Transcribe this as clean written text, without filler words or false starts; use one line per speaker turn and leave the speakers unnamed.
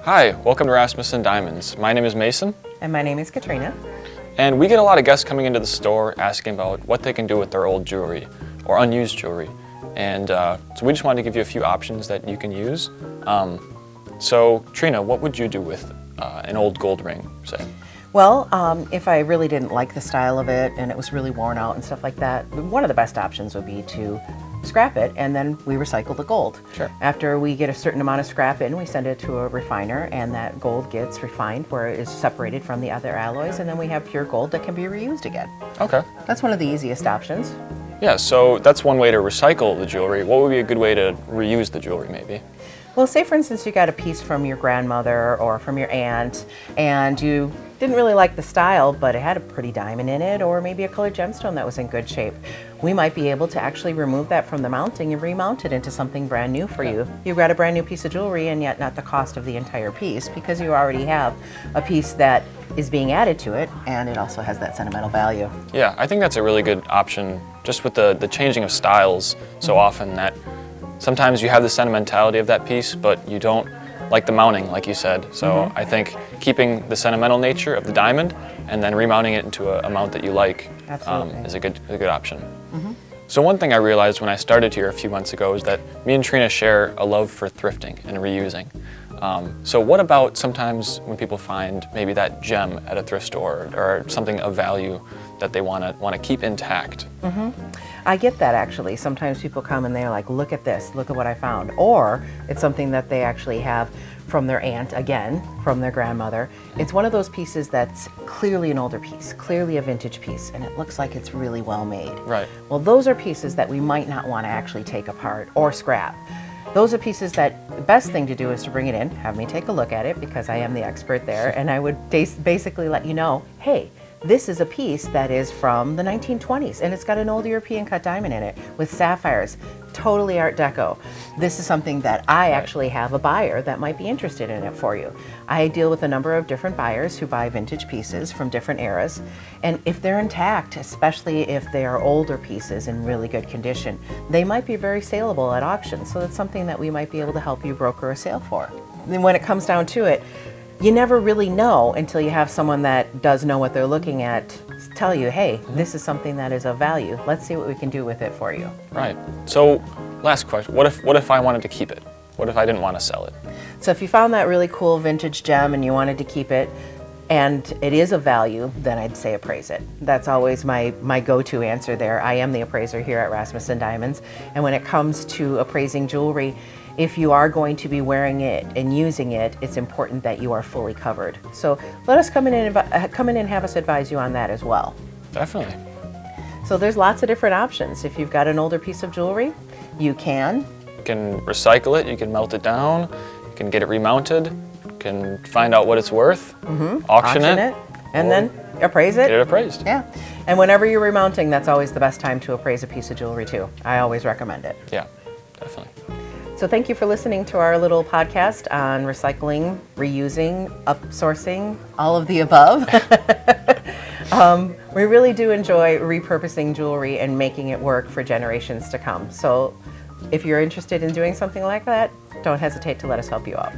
Hi, welcome to Rasmussen Diamonds. My name is Mason.
And my name is Katrina.
And we get a lot of guests coming into the store asking about what they can do with their old jewelry or unused jewelry. And so we just wanted to give you a few options that you can use. So Trina, what would you do with an old gold ring, say?
Well, if I really didn't like the style of it and it was really worn out and stuff like that, one of the best options would be to scrap it, and then we recycle the gold.
Sure.
After we get a certain amount of scrap in, we send it to a refiner, and that gold gets refined where it is separated from the other alloys, and then we have pure gold that can be reused again.
Okay.
That's one of the easiest options.
Yeah, so that's one way to recycle the jewelry. What would be a good way to reuse the jewelry, maybe?
Well, say for instance you got a piece from your grandmother or from your aunt, and you didn't really like the style, but it had a pretty diamond in it, or maybe a colored gemstone that was in good shape. We might be able to actually remove that from the mounting and remount it into something brand new for you. You've got a brand new piece of jewelry, and yet not the cost of the entire piece, because you already have a piece that is being added to it, and it also has that sentimental value.
Yeah, I think that's a really good option, just with the changing of styles so often that sometimes you have the sentimentality of that piece, but you don't like the mounting, like you said. So I think keeping the sentimental nature of the diamond and then remounting it into a mount that you like is a good option. So one thing I realized when I started here a few months ago is that me and Trina share a love for thrifting and reusing. So what about sometimes when people find maybe that gem at a thrift store or something of value that they want to keep intact?
I get that actually. Sometimes people come and they're like, look at this, look at what I found. Or it's something that they actually have from their aunt, again, from their grandmother. It's one of those pieces that's clearly an older piece, clearly a vintage piece, and it looks like it's really well made.
Right.
Well, those are pieces that we might not want to actually take apart or scrap. Those are pieces that the best thing to do is to bring it in, have me take a look at it, because I am the expert there, and I would basically let you know, hey, this is a piece that is from the 1920s, and it's got an old European cut diamond in it with sapphires, totally Art Deco. This is something that I actually have a buyer that might be interested in it for you. I deal with a number of different buyers who buy vintage pieces from different eras, and if they're intact, especially if they are older pieces in really good condition, they might be very saleable at auction, so that's something that we might be able to help you broker a sale for. Then when it comes down to it, you never really know until you have someone that does know what they're looking at tell you, hey, this is something that is of value. Let's see what we can do with it for you.
Right. So last question, what if I wanted to keep it? What if I didn't want to sell it?
So if you found that really cool vintage gem and you wanted to keep it, and it is of value, then I'd say appraise it. That's always my go-to answer there. I am the appraiser here at Rasmussen Diamonds, and when it comes to appraising jewelry, if you are going to be wearing it and using it, it's important that you are fully covered. So let us come in and have us advise you on that as well.
Definitely.
So there's lots of different options. If you've got an older piece of jewelry, you can.
You can recycle it, you can melt it down, you can get it remounted, you can find out what it's worth, auction it,
and then appraise it.
Get it appraised.
Yeah. And whenever you're remounting, that's always the best time to appraise a piece of jewelry too. I always recommend it.
Yeah, definitely.
So thank you for listening to our little podcast on recycling, reusing, upsourcing, all of the above. We really do enjoy repurposing jewelry and making it work for generations to come. So if you're interested in doing something like that, don't hesitate to let us help you out.